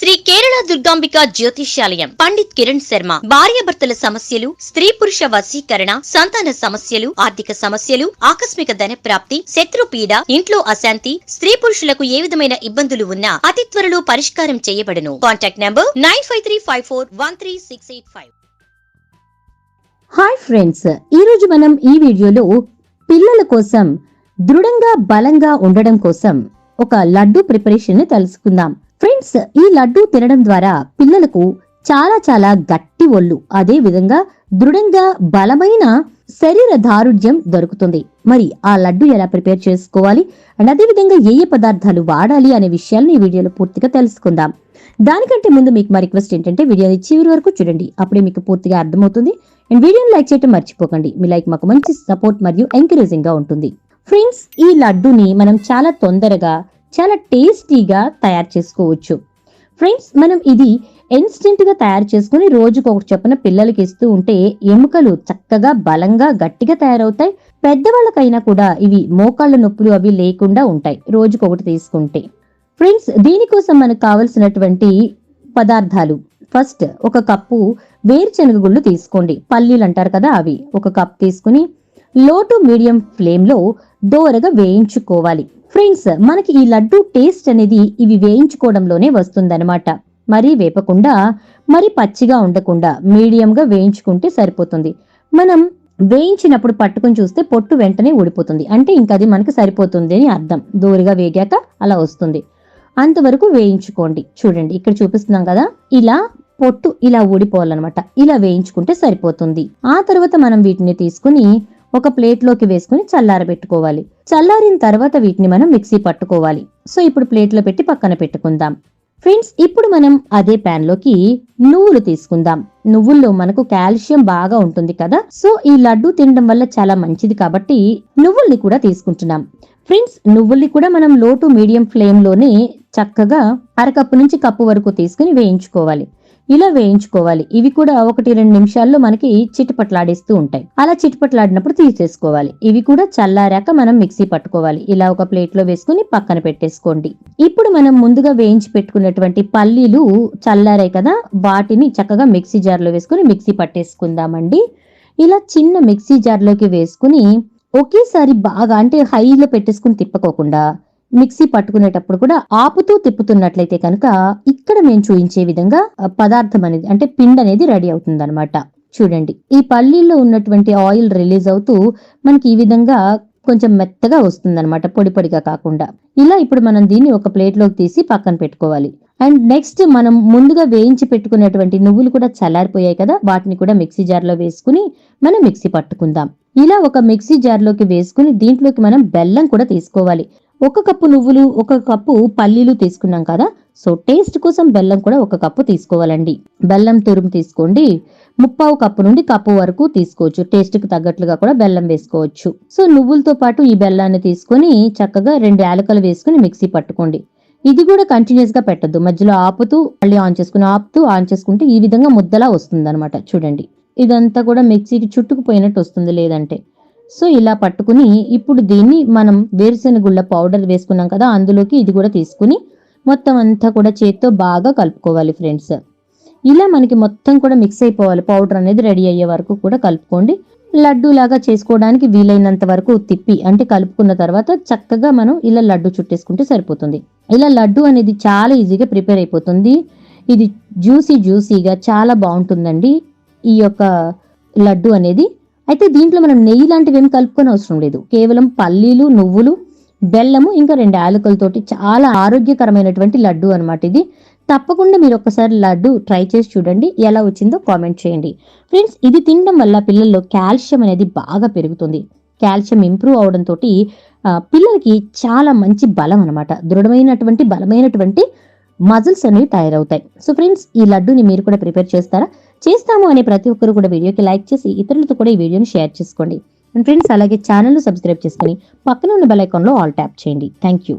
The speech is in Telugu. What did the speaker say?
శ్రీ కేరళ దుర్గాంబిక జ్యోతిష్యాలయం పండిత్ కిరణ్ శర్మ భార్యాభర్తల సమస్యలు, స్త్రీ పురుష వశీకరణ, సంతాన సమస్యలు, ఆర్థిక సమస్యలు, ఆకస్మిక ధన ప్రాప్తి, శత్రుపీడ, ఇంట్లో అశాంతి, స్త్రీ పురుషులకు ఏ విధమైన ఇబ్బందులు ఉన్నా అతి త్వరలో పరిష్కారం చేయబడును. Contact number 9535413685. హాయ్ ఫ్రెండ్స్, ఈ రోజు మనం ఈ వీడియోలో పిల్లల కోసం దృఢంగా బలంగా ఉండడం కోసం ఒక లడ్డు ప్రిపరేషన్ ని తెలుసుకుందాం. ఫ్రెండ్స్, ఈ లడ్డు తినడం ద్వారా పిల్లలకు చాలా గట్టి ఒళ్ళు, అదే విధంగా దృఢంగా బలమైన శరీర దారుఢ్యం దొరుకుతుంది. మరి ఆ లడ్డు ఎలా ప్రిపేర్ చేసుకోవాలి అండ్ అదే విధంగా ఏ పదార్థాలు వాడాలి అనే విషయాలను ఈ వీడియోలో పూర్తిగా తెలుసుకుందాం. దానికంటే ముందు మీకు మా రిక్వెస్ట్ ఏంటంటే వీడియోని చివరి వరకు చూడండి, అప్పుడే మీకు పూర్తిగా అర్థమవుతుంది. అండ్ వీడియోని లైక్ చేయడం మర్చిపోకండి. మీ లైక్ మాకు మంచి సపోర్ట్ మరియు ఎంకరేజింగ్ గా ఉంటుంది. ఫ్రెండ్స్, ఈ లడ్డుని మనం చాలా తొందరగా చాలా టేస్టీగా తయారు చేసుకోవచ్చు. ఫ్రెండ్స్, మనం ఇది ఇన్స్టెంట్ గా తయారు చేసుకుని రోజుకు ఒక చొప్పున పిల్లలకి ఇస్తూ ఉంటే ఎముకలు చక్కగా బలంగా గట్టిగా తయారవుతాయి. పెద్దవాళ్ళకైనా కూడా ఇవి మోకాళ్ళ నొప్పులు అవి లేకుండా ఉంటాయి రోజుకు ఒకటి తీసుకుంటే. ఫ్రెండ్స్, దీనికోసం మనకు కావలసినటువంటి పదార్థాలు, ఫస్ట్ ఒక కప్పు వేరుశనగ గుళ్ళు తీసుకోండి. పల్లీలు అంటారు కదా, అవి ఒక కప్ తీసుకుని లో టు మీడియం ఫ్లేమ్ లో దోరగా వేయించుకోవాలి. ఫ్రెండ్స్, మనకి ఈ లడ్డు టేస్ట్ అనేది ఇవి వేయించుకోవడంలోనే వస్తుందన్నమాట. మరీ వేపకుండా మరి పచ్చిగా ఉండకుండా మీడియంగా వేయించుకుంటే సరిపోతుంది. మనం వేయించినప్పుడు పట్టుకుని చూస్తే పొట్టు వెంటనే ఊడిపోతుంది, అంటే ఇంకా అది మనకి సరిపోతుంది అని అర్థం. దూరగా వేగాక అలా వస్తుంది, అంతవరకు వేయించుకోండి. చూడండి, ఇక్కడ చూపిస్తున్నాం కదా, ఇలా పొట్టు ఇలా ఊడిపోవాలన్నమాట. ఇలా వేయించుకుంటే సరిపోతుంది. ఆ తర్వాత మనం వీటిని తీసుకుని ఒక ప్లేట్ లోకి వేసుకుని చల్లారబెట్టుకోవాలి. చల్లారిన తర్వాత వీటిని మనం మిక్సీ పట్టుకోవాలి. సో ఇప్పుడు ప్లేట్ లో పెట్టి పక్కన పెట్టుకుందాం. ఫ్రెండ్స్, ఇప్పుడు మనం అదే ప్యాన్ లోకి నువ్వులు తీసుకుందాం. నువ్వుల్లో మనకు కాల్షియం బాగా ఉంటుంది కదా, సో ఈ లడ్డు తినడం వల్ల చాలా మంచిది కాబట్టి నువ్వుల్ని కూడా తీసుకుంటున్నాం. ఫ్రెండ్స్, నువ్వుల్ని కూడా మనం లో టు మీడియం ఫ్లేమ్ లోనే చక్కగా అరకప్పు నుంచి కప్పు వరకు తీసుకుని వేయించుకోవాలి. ఇలా వేయించుకోవాలి. ఇవి కూడా 1-2 నిమిషాల్లో మనకి చిటపట్లాడిస్తూ ఉంటాయి. అలా చిటపట్లాడినప్పుడు తీసేసుకోవాలి. ఇవి కూడా చల్లారాక మనం మిక్సీ పట్టుకోవాలి. ఇలా ఒక ప్లేట్ లో వేసుకుని పక్కన పెట్టేసుకోండి. ఇప్పుడు మనం ముందుగా వేయించి పెట్టుకున్నటువంటి పల్లీలు చల్లారాయి కదా, వాటిని చక్కగా మిక్సీ జార్ లో వేసుకుని మిక్సీ పట్టేసుకుందామండి. ఇలా చిన్న మిక్సీ జార్ లోకి వేసుకుని ఒకేసారి బాగా, అంటే హైలో పెట్టేసుకుని తిప్పకోకుండా మిక్సీ పట్టుకునేటప్పుడు కూడా ఆపుతూ తిప్పుతున్నట్లయితే కనుక ఇక్కడ మేము చూపించే విధంగా పదార్థం అనేది, అంటే పిండి అనేది రెడీ అవుతుంది అనమాట. చూడండి, ఈ పల్లీల్లో ఉన్నటువంటి ఆయిల్ రిలీజ్ అవుతూ మనకి ఈ విధంగా కొంచెం మెత్తగా వస్తుందన్నమాట, పొడి పొడిగా కాకుండా. ఇలా ఇప్పుడు మనం దీన్ని ఒక ప్లేట్ లోకి తీసి పక్కన పెట్టుకోవాలి. అండ్ నెక్స్ట్ మనం ముందుగా వేయించి పెట్టుకున్నటువంటి నువ్వులు కూడా చల్లారిపోయాయి కదా, వాటిని కూడా మిక్సీ జార్ లో వేసుకుని మనం మిక్సీ పట్టుకుందాం. ఇలా ఒక మిక్సీ జార్ లోకి వేసుకుని దీంట్లోకి మనం బెల్లం కూడా తీసుకోవాలి. ఒక కప్పు నువ్వులు, ఒక కప్పు పల్లీలు తీసుకున్నాం కదా, సో టేస్ట్ కోసం బెల్లం కూడా ఒక కప్పు తీసుకోవాలండి. బెల్లం తురుము తీసుకోండి. 1/2 కప్పు నుండి కప్పు వరకు తీసుకోవచ్చు. టేస్ట్ కి తగ్గట్లుగా కూడా బెల్లం వేసుకోవచ్చు. సో నువ్వులతో పాటు ఈ బెల్లాన్ని తీసుకుని చక్కగా 2 యాలకులు వేసుకుని మిక్సీ పట్టుకోండి. ఇది కూడా కంటిన్యూస్ గా పెట్టద్దు, మధ్యలో ఆపుతూ మళ్ళీ ఆన్ చేసుకుని ఆపుతూ ఆన్ చేసుకుంటే ఈ విధంగా ముద్దలా వస్తుంది అనమాట. చూడండి, ఇదంతా కూడా మిక్సీకి చుట్టుకుపోయినట్టు వస్తుంది లేదంటే. సో ఇలా పట్టుకుని ఇప్పుడు దీన్ని మనం వేరుశెనగుళ్ళ పౌడర్ వేసుకున్నాం కదా, అందులోకి ఇది కూడా తీసుకుని మొత్తం అంతా కూడా చేత్తో బాగా కలుపుకోవాలి. ఫ్రెండ్స్, ఇలా మనకి మొత్తం కూడా మిక్స్ అయిపోవాలి. పౌడర్ అనేది రెడీ అయ్యే వరకు కూడా కలుపుకోండి. లడ్డు లాగా చేసుకోవడానికి వీలైనంత వరకు తిప్పి, అంటే కలుపుకున్న తర్వాత చక్కగా మనం ఇలా లడ్డు చుట్టేసుకుంటే సరిపోతుంది. ఇలా లడ్డు అనేది చాలా ఈజీగా ప్రిపేర్ అయిపోతుంది. ఇది జ్యూసీగా చాలా బాగుంటుందండి ఈ యొక్క లడ్డు అనేది. అయితే దీంట్లో మనం నెయ్యి లాంటివి ఏం కలుపుకొని అవసరం లేదు. కేవలం పల్లీలు, నువ్వులు, బెల్లము, ఇంకా 2 యాలకులతోటి చాలా ఆరోగ్యకరమైనటువంటి లడ్డు అనమాట ఇది. తప్పకుండా మీరు ఒక్కసారి లడ్డు ట్రై చేసి చూడండి, ఎలా వచ్చిందో కామెంట్ చేయండి. ఫ్రెండ్స్, ఇది తినడం వల్ల పిల్లల్లో కాల్షియం అనేది బాగా పెరుగుతుంది. కాల్షియం ఇంప్రూవ్ అవడంతో పిల్లలకి చాలా మంచి బలం అనమాట. దృఢమైనటువంటి బలమైనటువంటి మజిల్స్ అనేవి తయారవుతాయి. సో ఫ్రెండ్స్, ఈ లడ్డూని మీరు కూడా ప్రిపేర్ చేస్తారా? చేస్తాము అనే ప్రతి ఒక్కరు కూడా వీడియోకి లైక్ చేసి ఇతరులతో కూడా ఈ వీడియోని షేర్ చేసుకోండి. ఫ్రెండ్స్, అలాగే ఛానల్ ను సబ్స్క్రైబ్ చేసుకుని పక్కన ఉన్న బెల్ ఐకాన్ లో ఆల్ ట్యాప్ చేయండి. Thank you.